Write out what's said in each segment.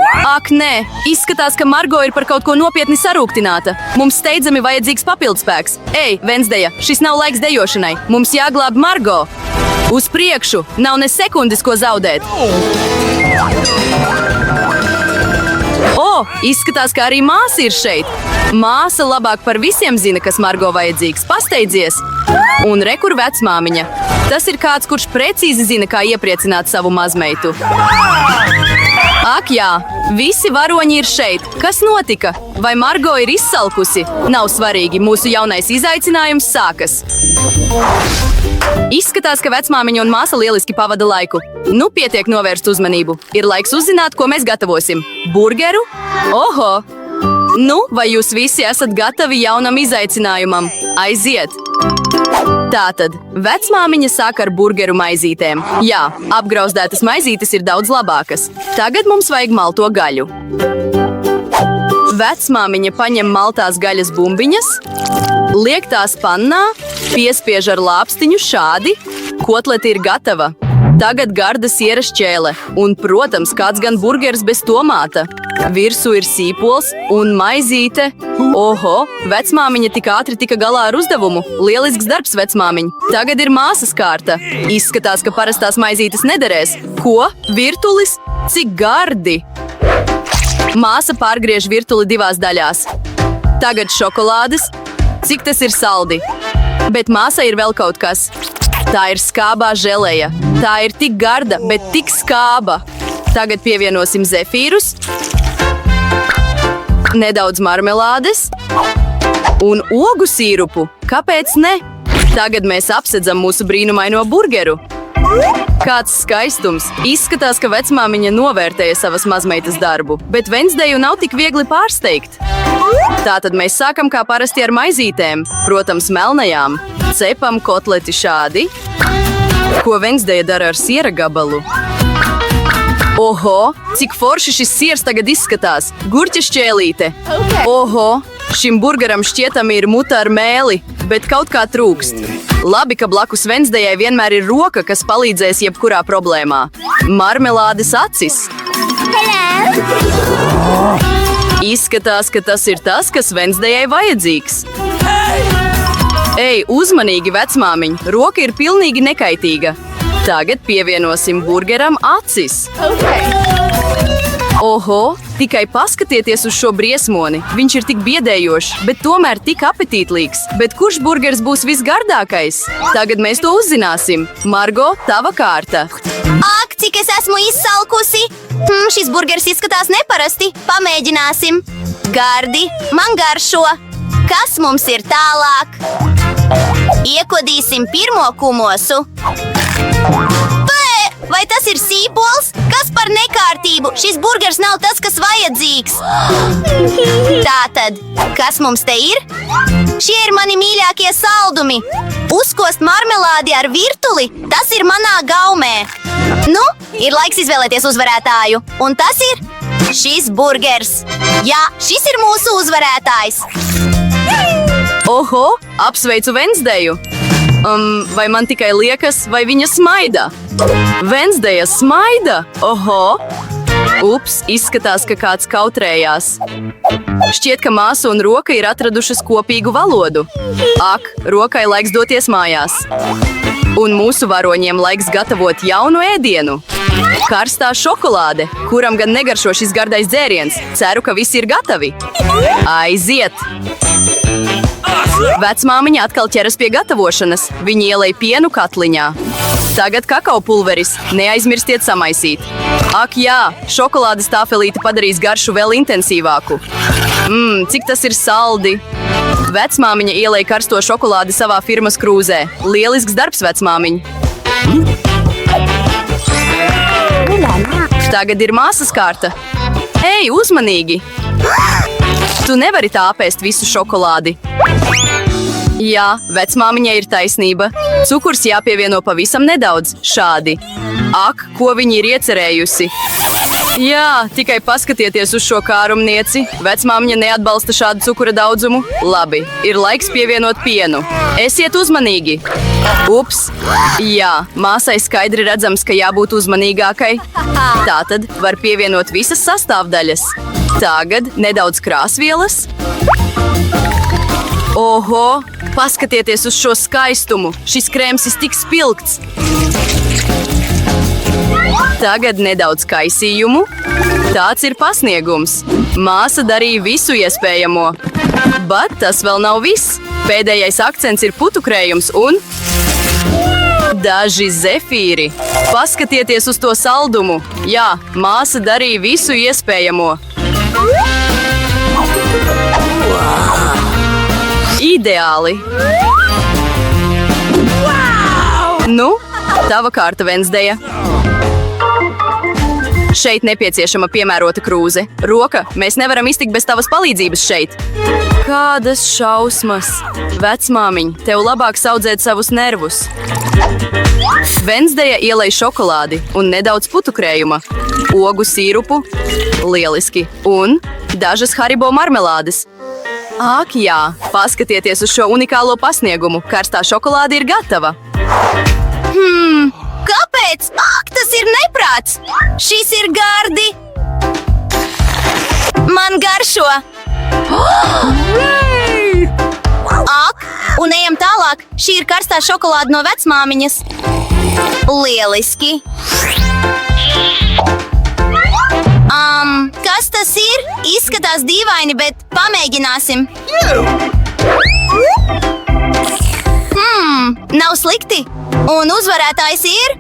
Ak, nē, izskatās, ka Margo ir par kaut ko nopietni sarūktināta. Mums steidzami vajadzīgs papildspēks. Ej, Vensdeja, šis nav laiks dejošanai. Mums jāglāb Margo. Uz priekšu, nav ne sekundes, ko zaudēt. O, izskatās, ka arī māsa ir šeit. Māsa labāk par visiem zina, kas Margo vajadzīgs. Pasteidzies! Un re, kur vecmāmiņa. Tas ir kāds, kurš precīzi zina, kā iepriecināt savu mazmeitu. Ak jā, visi varoņi ir šeit. Kas notika? Vai Margo ir izsalkusi? Nav svarīgi, mūsu jaunais izaicinājums sākas. Izskatās, ka vecmāmiņa un māsa lieliski pavada laiku. Nu, pietiek novērst uzmanību. Ir laiks uzzināt, ko mēs gatavosim. Burgeru? Oho! Nu, vai jūs visi esat gatavi jaunam izaicinājumam? Aiziet! Tātad, vecmāmiņa sāk ar burgeru maizītēm. Jā, apgrauzdētas maizītes ir daudz labākas. Tagad mums vajag malto gaļu. Vecmāmiņa paņem maltās gaļas bumbiņas, liek tās pannā, piespiež ar lāpstiņu šādi. Kotlete ir gatava. Tagad garda siera šķēle. Un, protams, kāds gan burgers bez tomāta. Virsū ir sīpols un maizīte. Oho, vecmāmiņa tik ātri tika galā ar uzdevumu. Lielisks darbs, vecmāmiņ. Tagad ir māsas kārta. Izskatās, ka parastās maizītes nederēs. Ko? Virtulis? Cik gardi! Māsa pārgriež virtuli divās daļās. Tagad šokolādes. Cik tas ir saldi. Bet māsai ir vēl kaut kas. Tā ir skābā želeja. Tā ir tik garda, bet tik skāba. Tagad pievienosim zefīrus. Nedaudz marmelādes. Un ogu sīrupu. Kāpēc ne? Tagad mēs apsedzam mūsu brīnumaino burgeru. Kāds skaistums! Izskatās, ka vecmāmiņa novērtēja savas mazmeitas darbu, bet Vensdeju nav tik viegli pārsteigt. Tātad mēs sākam kā parasti ar maizītēm, protams, melnajām. Cepam kotleti šādi. Ko Vensdeja dara ar siera gabalu? Oho, cik forši šis siers tagad izskatās! Gurķa šķēlīte! Oho, šim burgeram šķietami ir muta ar mēli, bet kaut kā trūkst. Labi, ka blakus Vensdejai vienmēr ir roka, kas palīdzēs jebkurā problēmā. Marmelādes acis! Izskatās, ka tas ir tas, kas Vensdejai vajadzīgs. Ej, uzmanīgi, vecmāmiņ! Roka ir pilnīgi nekaitīga. Tagad pievienosim burgeram acis. Oho, tikai paskatieties uz šo briesmoni. Viņš ir tik biedējošs, bet tomēr tik apetītlīgs. Bet kurš burgers būs visgardākais? Tagad mēs to uzzināsim. Margo, tava kārta. Ak, cik es esmu izsalkusi! Šis burgers izskatās neparasti. Pamēģināsim. Gardi, man garšo. Kas mums ir tālāk? Iekodīsim pirmo kumosu. Vai tas ir sīpols? Kas par nekārtību? Šis burgers nav tas, kas vajadzīgs. Tātad, kas mums te ir? Šie ir mani mīļākie saldumi. Uzkost marmelādi ar virtuli, tas ir manā gaumē. Nu, ir laiks izvēlēties uzvarētāju. Un tas ir šis burgers. Jā, šis ir mūsu uzvarētājs. Oho, apsveicu Vensdeju. Vai man tikai liekas, vai viņa smaida? Vensdeja smaida? Oho! Ups, izskatās, ka kāds kautrējās. Šķiet, ka māsa un roka ir atradušas kopīgu valodu. Ak, rokai laiks doties mājās. Un mūsu varoņiem laiks gatavot jaunu ēdienu. Karstā šokolāde, kuram gan negaršo šis gardais dzēriens. Ceru, ka visi ir gatavi. Aiziet! Vecmāmiņa atkal ķeras pie gatavošanas. Viņa ielej pienu katliņā. Tagad kakao pulveris. Neaizmirstiet samaisīt. Ak jā, šokolādes tāfelīte padarīs garšu vēl intensīvāku. Cik tas ir saldi. Vecmāmiņa ielej karsto šokolādi savā firmas krūzē. Lielisks darbs, vecmāmiņ. Tagad ir māsas kārta. Ej, uzmanīgi! Tu nevari tā apēst visu šokolādi. Jā, vecmāmiņai ir taisnība. Cukurs jāpievieno pavisam nedaudz, šādi. Ak, ko viņa ir iecerējusi. Jā, tikai paskatieties uz šo kārumnieci. Vecmāmiņa neatbalsta šādu cukura daudzumu. Labi, ir laiks pievienot pienu. Esiet uzmanīgi! Ups! Jā, māsai skaidri redzams, ka jābūt uzmanīgākai. Tātad var pievienot visas sastāvdaļas. Tagad nedaudz krāsvielas. Oho! Paskatieties uz šo skaistumu! Šis krēms ir tik spilgts! Tagad nedaudz kaisījumu. Tāds ir pasniegums. Māsa darīja visu iespējamo. Bet tas vēl nav viss. Pēdējais akcents ir putukrējums un daži zefīri. Paskatieties uz to saldumu. Jā, māsa darīja visu iespējamo. Ideāli! Nu, tava kārta, Vensdeja. Šeit nepieciešama piemērota krūze. Roka, mēs nevaram iztikt bez tavas palīdzības šeit. Kādas šausmas! Vecmāmiņ, tev labāk saudzēt savus nervus. Vensdeja ielej šokolādi un nedaudz putukrējuma, ogu sīrupu, lieliski, un dažas Haribo marmelādes. Ak, jā, paskatieties uz šo unikālo pasniegumu. Karstā šokolāde ir gatava. Kāpēc? Ak, tas ir neprāts! Šis ir gardi! Man garšo! Ak, un ejam tālāk! Šī ir karstā šokolāde no vecmāmiņas. Lieliski! Kas tas ir? Izskatās dīvaini, bet pamēģināsim. Nav slikti. Un uzvarētājs ir?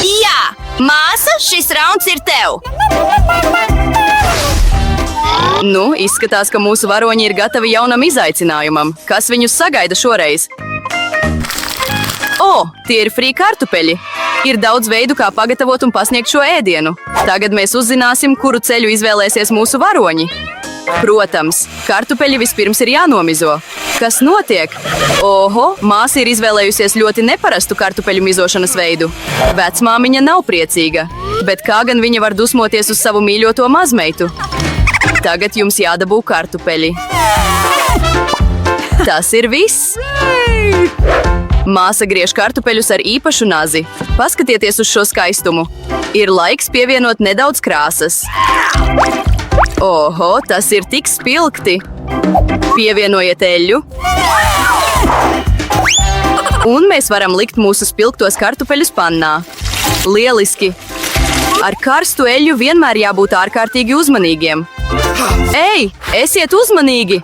Jā, māsa, šis rauns ir tev. Nu, izskatās, ka mūsu varoņi ir gatavi jaunam izaicinājumam. Kas viņus sagaida šoreiz? O, tie ir frī kartupeļi. Ir daudz veidu, kā pagatavot un pasniegt šo ēdienu. Tagad mēs uzzināsim, kuru ceļu izvēlēsies mūsu varoņi. Protams, kartupeļi vispirms ir jānomizo. Kas notiek? Oho, māsa ir izvēlējusies ļoti neparastu kartupeļu mizošanas veidu. Vecmāmiņa nav priecīga, bet kā gan viņa var dusmoties uz savu mīļoto mazmeitu? Tagad jums jādabū kartupeļi. Tas ir viss! Māsa griež kartupeļus ar īpašu nazi. Paskatieties uz šo skaistumu. Ir laiks pievienot nedaudz krāsas. Oho, tas ir tik spilgti! Pievienojiet eļļu. Un mēs varam likt mūsu spilgtos kartupeļus pannā. Lieliski! Ar karstu eļļu vienmēr jābūt ārkārtīgi uzmanīgiem. Ei, esiet uzmanīgi!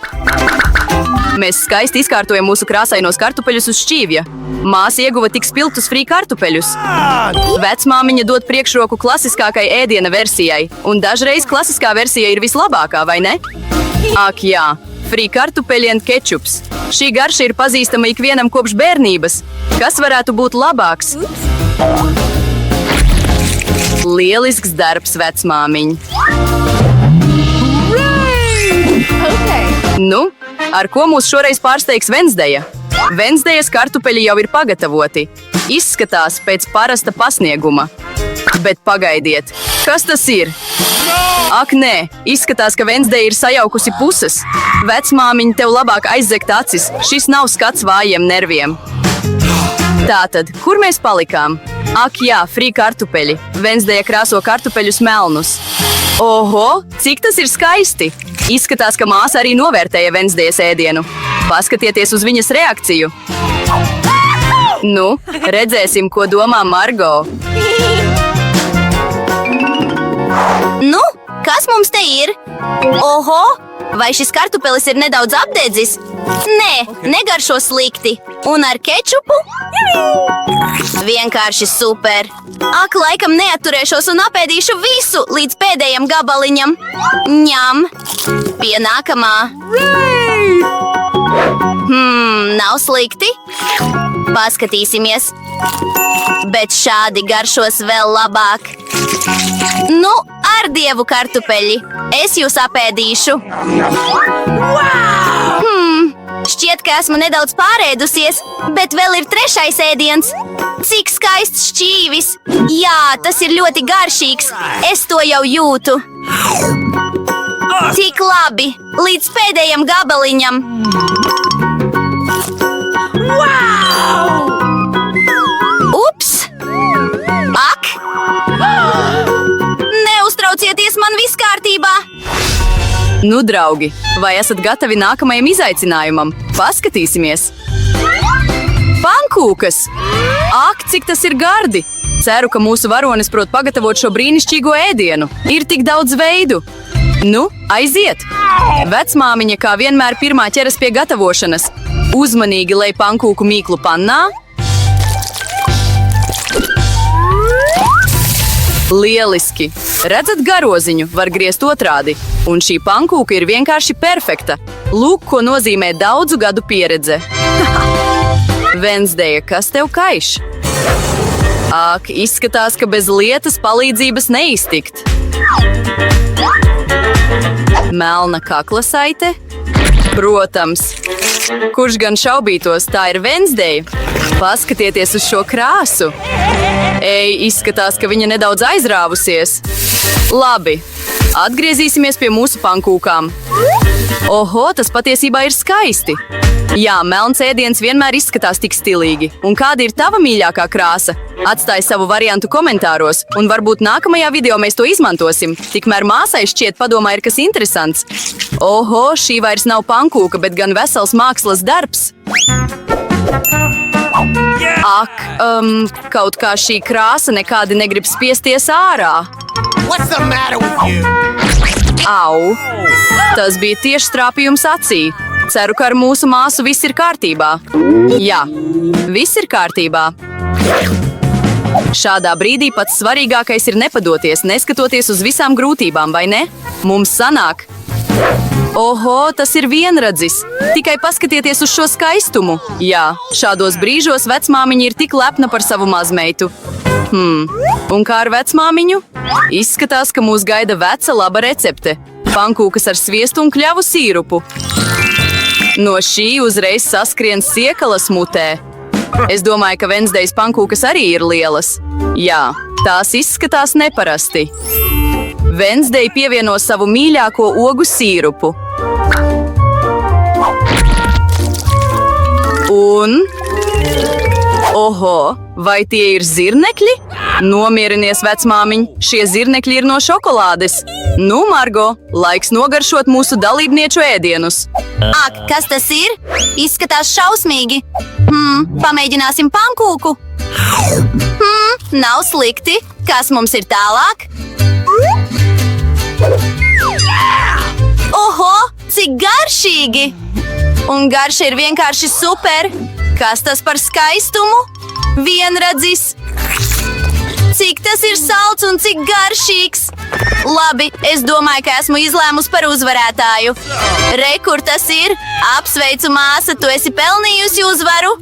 Mēs skaisti izkārtojam mūsu krāsainos kartupeļus uz šķīvja. Māsa ieguva tik spilgtus frī kartupeļus. Vecmāmiņa dod priekšroku klasiskākai ēdiena versijai, un dažreiz klasiskā versija ir vislabākā, vai ne? Ak, jā, frī kartupeļi un kečups. Šī garša ir pazīstama ikvienam kopš bērnības. Kas varētu būt labāks? Lielisks darbs, vecmāmiņ. Nu, ar ko mūs šoreiz pārsteigs Vensdeja? Vensdejas kartupeļi jau ir pagatavoti. Izskatās pēc parasta pasnieguma. Bet pagaidiet, kas tas ir? Ak, nē, izskatās, ka Vensdeja ir sajaukusi puses. Vecmāmiņa, tev labāk aizzegt acis. Šis nav skats vājiem nerviem. Tātad, kur mēs palikām? Ak, jā, frī kartupeļi. Vensdeja krāso kartupeļus melnus. Oho, cik tas ir skaisti! Izskatās, ka māsa arī novērtēja Vensdejas ēdienu. Paskatieties uz viņas reakciju. Nu, redzēsim, ko domā Margo. Nu, kas mums te ir? Oho, vai šis kartupelis ir nedaudz apdedzis? Nē, negaršo slikti. Un ar kečupu? Vienkārši super. Ak, laikam neatturēšos un apēdīšu visu līdz pēdējam gabaliņam. Ņem. Pie nākamā. Nav slikti. Paskatīsimies. Bet šādi garšos vēl labāk. Nu, ar dievu kartupeļi. Es jūs apēdīšu. Šķiet, ka esmu nedaudz pārēdusies, bet vēl ir trešais ēdiens. Cik skaists šķīvis! Jā, tas ir ļoti garšīgs. Es to jau jūtu. Tik labi! Līdz pēdējam gabaliņam! Ups! Ak! Neuztraucieties, man viss kārtībā! Nu, draugi, vai esat gatavi nākamajam izaicinājumam? Paskatīsimies! Pankūkas! Ak, cik tas ir gardi! Ceru, ka mūsu varonis prot pagatavot šo brīnišķīgo ēdienu. Ir tik daudz veidu! Nu, aiziet! Vecmāmiņa kā vienmēr pirmā ķeras pie gatavošanas. Uzmanīgi lej pankūku mīklu pannā. Lieliski! Redzat garoziņu, var griezt otrādi. Un šī pankūka ir vienkārši perfekta. Lūk, ko nozīmē daudzu gadu pieredze. Vensdeja, kas tev kaiš? Ak, izskatās, ka bez lietas palīdzības neiztikt. Melna kakla saite? Protams. Kurš gan šaubītos, tā ir Vensdeja? Paskatieties uz šo krāsu. Ei, izskatās, ka viņa nedaudz aizrāvusies. Labi, atgriezīsimies pie mūsu pankūkām. Oho, tas patiesībā ir skaisti. Jā, melns ēdiens vienmēr izskatās tik stilīgi. Un kāda ir tava mīļākā krāsa? Atstāj savu variantu komentāros, un varbūt nākamajā video mēs to izmantosim. Tikmēr māsai šķiet padomā ir kas interesants. Oho, šī vairs nav pankūka, bet gan vesels mākslas darbs. Ak, kaut kā šī krāsa nekādi negrib spiesties ārā. What's the matter with you? Au! Tas bija tieši trāpījums acī. Ceru, ka ar mūsu māsu viss ir kārtībā. Jā, viss ir kārtībā. Šādā brīdī pats svarīgākais ir nepadoties, neskatoties uz visām grūtībām, vai ne? Mums sanāk. Oho, tas ir vienradzis. Tikai paskatieties uz šo skaistumu. Jā, šādos brīžos vecmāmiņa ir tik lepna par savu mazmeitu. Un kā ar vecmāmiņu? Izskatās, ka mūs gaida veca laba recepte. Pankūkas ar sviestu un kļavu sīrupu. No šī uzreiz saskrien siekalas mutē. Es domāju, ka Vensdejas pankūkas arī ir lielas. Jā, tās izskatās neparasti. Vensdeja pievieno savu mīļāko ogu sīrupu. Un... Oho, vai tie ir zirnekļi? Nomierinies, vecmāmiņ, šie zirnekļi ir no šokolādes. Nu, Margo, laiks nogaršot mūsu dalībnieču ēdienus. Ak, kas tas ir? Izskatās šausmīgi. Pamēģināsim pankūku. Nav slikti. Kas mums ir tālāk? Oho, cik garšīgi! Un garša ir vienkārši super. Kas tas par skaistumu? Vienradzis. Cik tas ir salds un cik garšīgs. Labi, es domāju, ka esmu izlēmusi par uzvarētāju. Re, kur tas ir? Apsveicu, māsa, tu esi pelnījusi uzvaru.